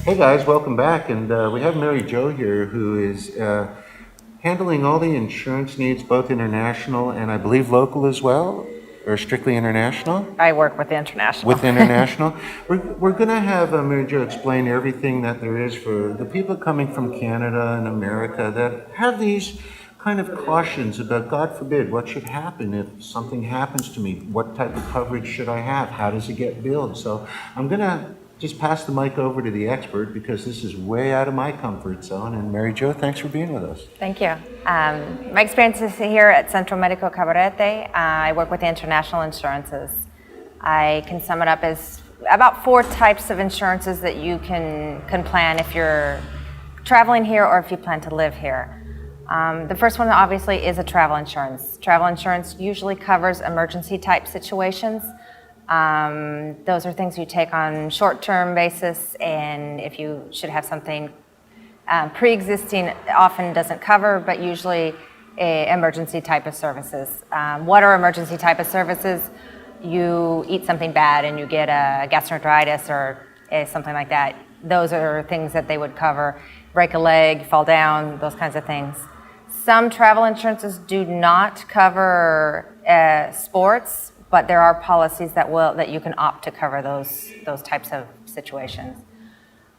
Hey guys, welcome back. And we have Mary Jo here who is handling all the insurance needs, both international and I believe local as well, or strictly international? I work with international. With international. We're going to have Mary Jo explain everything that there is for the people coming from Canada and America that have these kind of cautions about, God forbid, what should happen if something happens to me? What type of coverage should I have? How does it get billed? So I'm going to just pass the mic over to the expert because this is way out of my comfort zone. And Mary Jo, thanks for being with us. Thank you. My experience is here at Centro Médico Cabrera. I work with international insurances. I can sum it up as about 4 types of insurances that you can plan if you're traveling here or if you plan to live here. The first one obviously is a travel insurance. Travel insurance usually covers emergency type situations. Those are things you take on short-term basis, and if you should have something pre-existing, often doesn't cover, but usually emergency type of services. What are emergency type of services? You eat something bad and you get a gastroenteritis or something like that. Those are things that they would cover. Break a leg, fall down, those kinds of things. Some travel insurances do not cover sports, but there are policies that you can opt to cover those types of situations.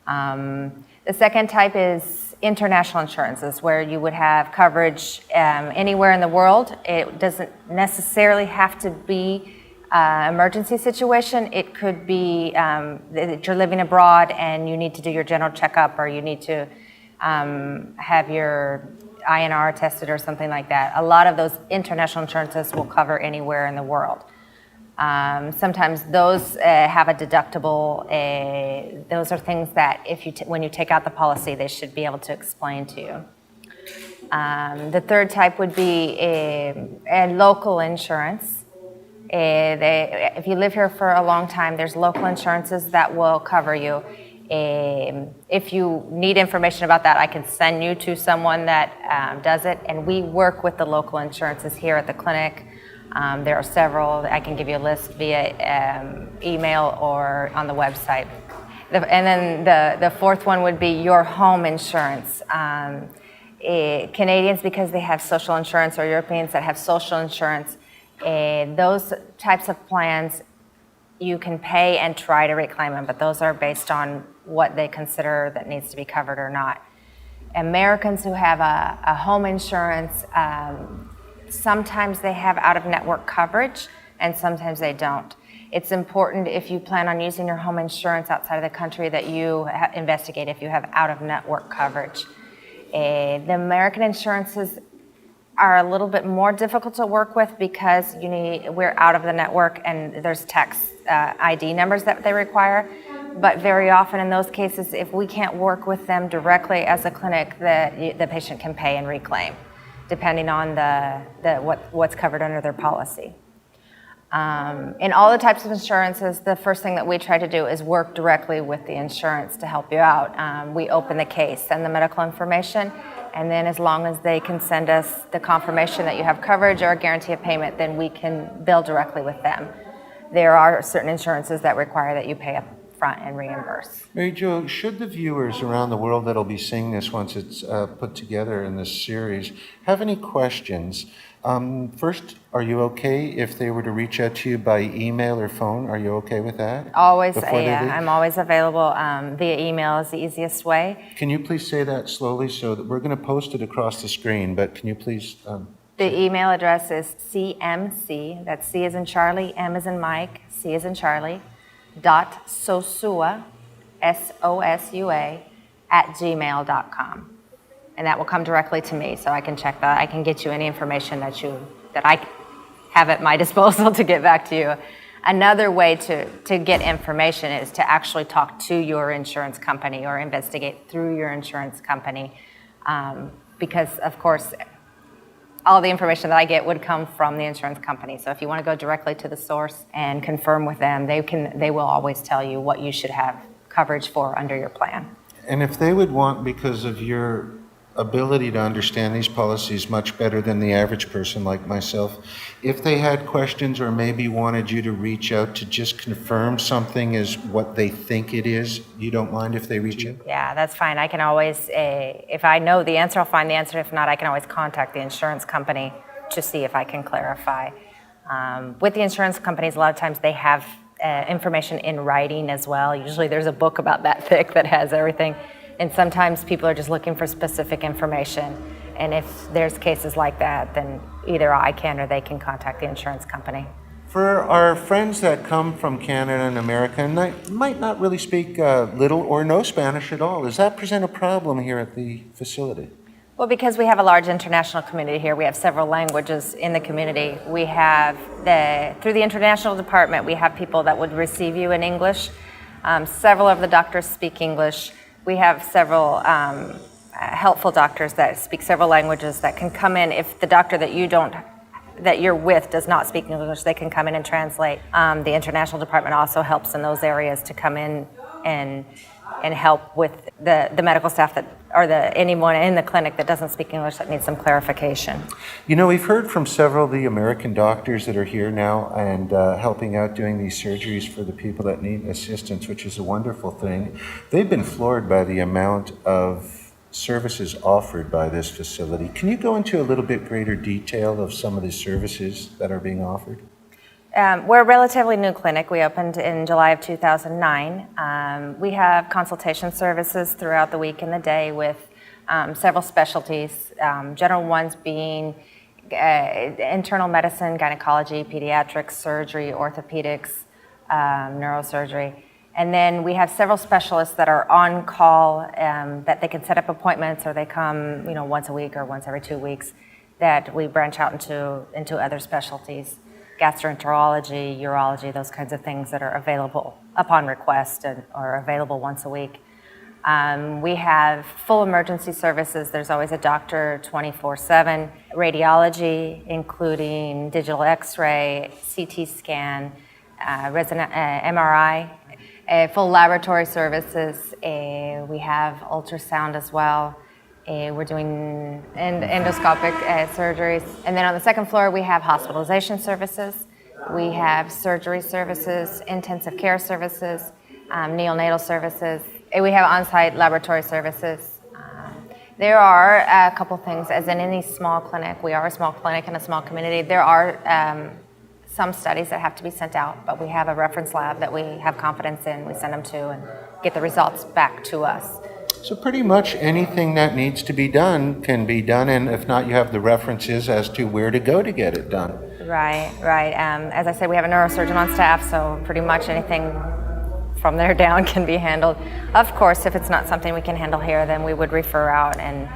The second type is international insurances, where you would have coverage anywhere in the world. It doesn't necessarily have to be emergency situation. It could be that you're living abroad and you need to do your general checkup, or you need to have your INR tested or something like that. A lot of those international insurances will cover anywhere in the world. Sometimes those have a deductible. Those are things that when you take out the policy, they should be able to explain to you. The third type would be a local insurance. If you live here for a long time, there's local insurances that will cover you. If you need information about that, I can send you to someone that does it, and we work with the local insurances here at the clinic. There are several. I can give you a list via email or on the website. And then the fourth one would be your home insurance. Canadians, because they have social insurance, or Europeans that have social insurance, those types of plans, you can pay and try to reclaim them, but those are based on what they consider that needs to be covered or not. Americans who have a home insurance, sometimes they have out-of-network coverage, and sometimes they don't. It's important, if you plan on using your home insurance outside of the country, that you investigate if you have out-of-network coverage. The American insurances are a little bit more difficult to work with because we're out of the network, and there's tax ID numbers that they require. But very often in those cases, if we can't work with them directly as a clinic, the patient can pay and reclaim, depending on what's covered under their policy. In all the types of insurances, the first thing that we try to do is work directly with the insurance to help you out. We open the case, send the medical information, and then as long as they can send us the confirmation that you have coverage or a guarantee of payment, then we can bill directly with them. There are certain insurances that require that you pay up front and reimburse. Mary Jo, should the viewers around the world that'll be seeing this once it's put together in this series have any questions, first, are you okay if they were to reach out to you by email or phone? Are you okay with that? Always, yeah. I'm always available. Via email is the easiest way. Can you please say that slowly so that we're going to post it across the screen, but can you please... The email address is CMC, that's C as in Charlie, M as in Mike, C as in Charlie, .sosua, SOSUA, @gmail.com. And that will come directly to me, so I can check that. I can get you any information that I have at my disposal to get back to you. Another way to get information is to actually talk to your insurance company or investigate through your insurance company, because, of course, all the information that I get would come from the insurance company. So if you want to go directly to the source and confirm with them, they will always tell you what you should have coverage for under your plan. And if they would want, because of your ability to understand these policies much better than the average person like myself. If they had questions or maybe wanted you to reach out to just confirm something is what they think it is, you don't mind if they reach out? Yeah, that's fine. I can always, if I know the answer, I'll find the answer. If not, I can always contact the insurance company to see if I can clarify. With the insurance companies, a lot of times they have information in writing as well. Usually there's a book about that thick that has everything. And sometimes people are just looking for specific information. And if there's cases like that, then either I can or they can contact the insurance company. For our friends that come from Canada and America and they might not really speak little or no Spanish at all, does that present a problem here at the facility? Well, because we have a large international community here, we have several languages in the community. We have, through the international department, we have people that would receive you in English. Several of the doctors speak English. We have several helpful doctors that speak several languages that can come in. If the doctor that you're with does not speak English, they can come in and translate. The international department also helps in those areas to come in and help with the medical staff or anyone in the clinic that doesn't speak English that needs some clarification. You know, we've heard from several of the American doctors that are here now and helping out doing these surgeries for the people that need assistance, which is a wonderful thing. They've been floored by the amount of services offered by this facility. Can you go into a little bit greater detail of some of the services that are being offered? We're a relatively new clinic. We opened in July of 2009. We have consultation services throughout the week and the day with several specialties, general ones being internal medicine, gynecology, pediatrics, surgery, orthopedics, neurosurgery. And then we have several specialists that are on call that they can set up appointments or they come once a week or once every 2 weeks that we branch out into other specialties. Gastroenterology, urology, those kinds of things that are available upon request or available once a week. We have full emergency services. There's always a doctor 24/7. Radiology, including digital X-ray, CT scan, MRI, full laboratory services. We have ultrasound as well. We're doing endoscopic surgeries. And then on the second floor, we have hospitalization services. We have surgery services, intensive care services, neonatal services. And we have on-site laboratory services. There are a couple things, as in any small clinic, we are a small clinic in a small community. There are some studies that have to be sent out, but we have a reference lab that we have confidence in. We send them to and get the results back to us. So pretty much anything that needs to be done can be done, and if not, you have the references as to where to go to get it done. Right. As I said, we have a neurosurgeon on staff, so pretty much anything from there down can be handled. Of course, if it's not something we can handle here, then we would refer out, and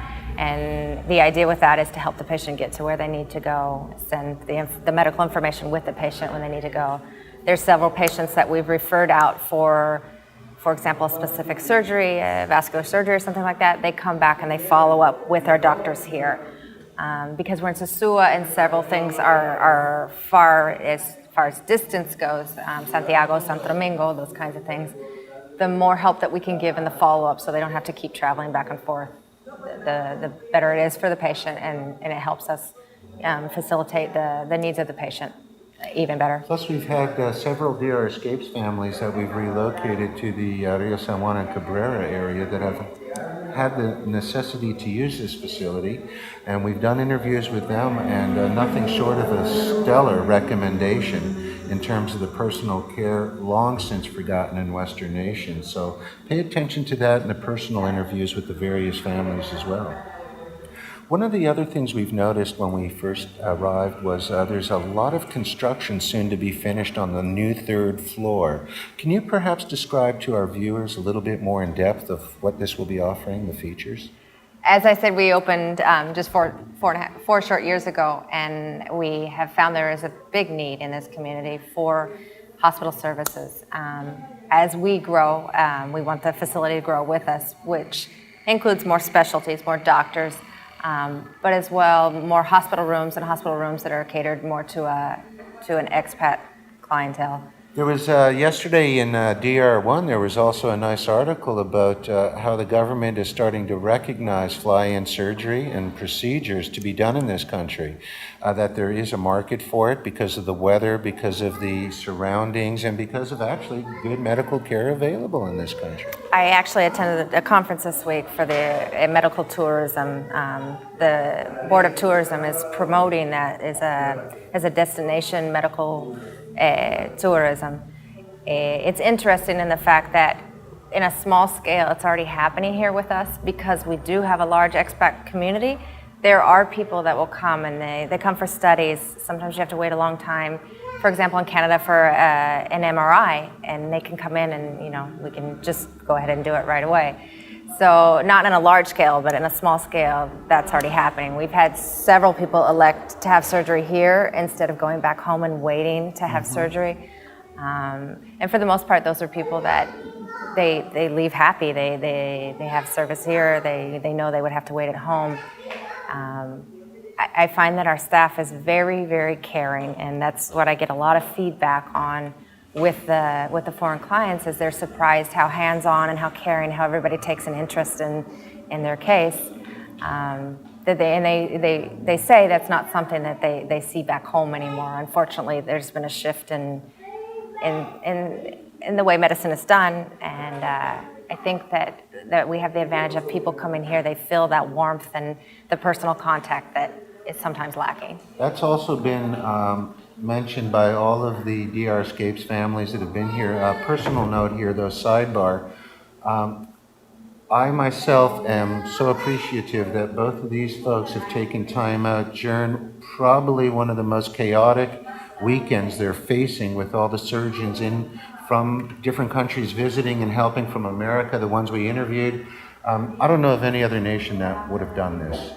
the idea with that is to help the patient get to where they need to go, send the medical information with the patient when they need to go. There's several patients that we've referred out for example, specific surgery, vascular surgery or something like that. They come back and they follow up with our doctors here. Because we're in Sosua and several things are far as distance goes, Santiago, Santo Domingo, those kinds of things, the more help that we can give in the follow-up so they don't have to keep traveling back and forth, the better it is for the patient, and it helps us facilitate the needs of the patient even better. Plus, we've had several DR Escapes families that we've relocated to the Rio San Juan and Cabrera area that have had the necessity to use this facility, and we've done interviews with them, and nothing short of a stellar recommendation in terms of the personal care long since forgotten in Western nations. So pay attention to that in the personal interviews with the various families as well. One of the other things we've noticed when we first arrived was there's a lot of construction soon to be finished on the new third floor. Can you perhaps describe to our viewers a little bit more in depth of what this will be offering, the features? As I said, we opened just four short years ago, and we have found there is a big need in this community for hospital services. As we grow, we want the facility to grow with us, which includes more specialties, more doctors, but as well more hospital rooms that are catered more to an expat clientele. There was yesterday in DR1, there was also a nice article about how the government is starting to recognize fly-in surgery and procedures to be done in this country, that there is a market for it because of the weather, because of the surroundings, and because of actually good medical care available in this country. I actually attended a conference this week for the medical tourism. The Board of Tourism is promoting that as a destination medical tourism. It's interesting in the fact that in a small scale, it's already happening here with us because we do have a large expat community. There are people that will come and they come for studies. Sometimes you have to wait a long time. For example, in Canada for an MRI, and they can come in and we can just go ahead and do it right away. So not on a large scale, but in a small scale, that's already happening. We've had several people elect to have surgery here instead of going back home and waiting to have surgery. And for the most part, those are people that they leave happy. They have service here. They know they would have to wait at home. I find that our staff is very, very caring, and that's what I get a lot of feedback on with the foreign clients, is they're surprised how hands-on and how caring, how everybody takes an interest in their case. They say that's not something that they see back home anymore. Unfortunately, there's been a shift in the way medicine is done, and I think that we have the advantage of people coming here. They feel that warmth and the personal contact that is sometimes lacking. That's also been mentioned by all of the DR Escapes families that have been here. A personal note here, though, sidebar. I myself am so appreciative that both of these folks have taken time out during probably one of the most chaotic weekends they're facing, with all the surgeons in from different countries visiting and helping from America, the ones we interviewed. I don't know of any other nation that would have done this,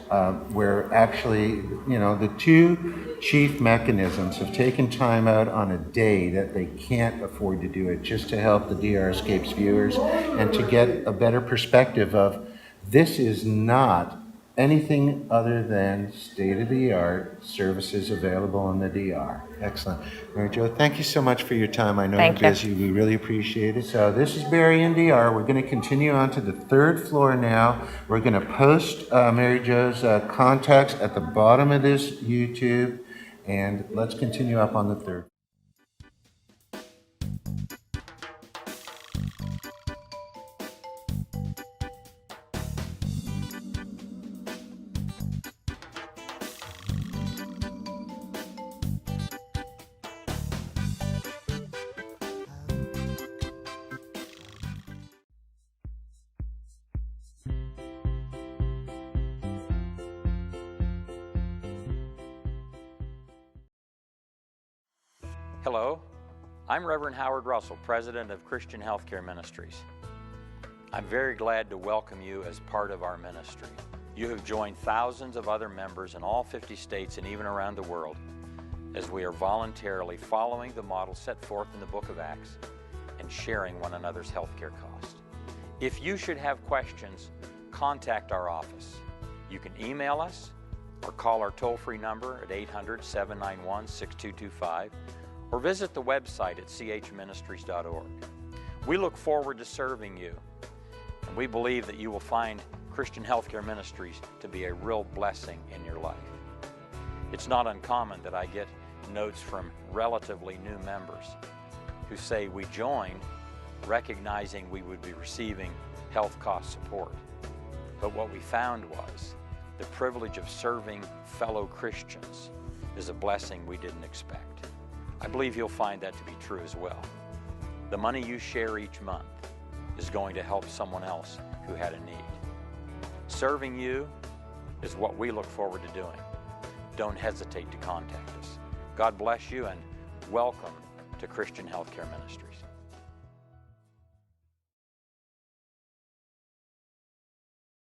where actually, the two chief mechanisms have taken time out on a day that they can't afford to do it, just to help the DR Escapes viewers and to get a better perspective of this is not anything other than state-of-the-art services available in the DR. Excellent. Mary Jo, thank you so much for your time. I know you're busy. We really appreciate it. So this is Barry in DR. We're going to continue on to the third floor now. We're going to post Mary Jo's contacts at the bottom of this YouTube, and let's continue up on the third. Hello, I'm Reverend Howard Russell, President of Christian Healthcare Ministries. I'm very glad to welcome you as part of our ministry. You have joined thousands of other members in all 50 states and even around the world as we are voluntarily following the model set forth in the book of Acts and sharing one another's healthcare costs. If you should have questions, contact our office. You can email us or call our toll-free number at 800-791-6225 or visit the website at chministries.org. We look forward to serving you, and we believe that you will find Christian Healthcare Ministries to be a real blessing in your life. It's not uncommon that I get notes from relatively new members who say we joined recognizing we would be receiving health cost support. But what we found was the privilege of serving fellow Christians is a blessing we didn't expect. I believe you'll find that to be true as well. The money you share each month is going to help someone else who had a need. Serving you is what we look forward to doing. Don't hesitate to contact us. God bless you, and welcome to Christian Healthcare Ministry.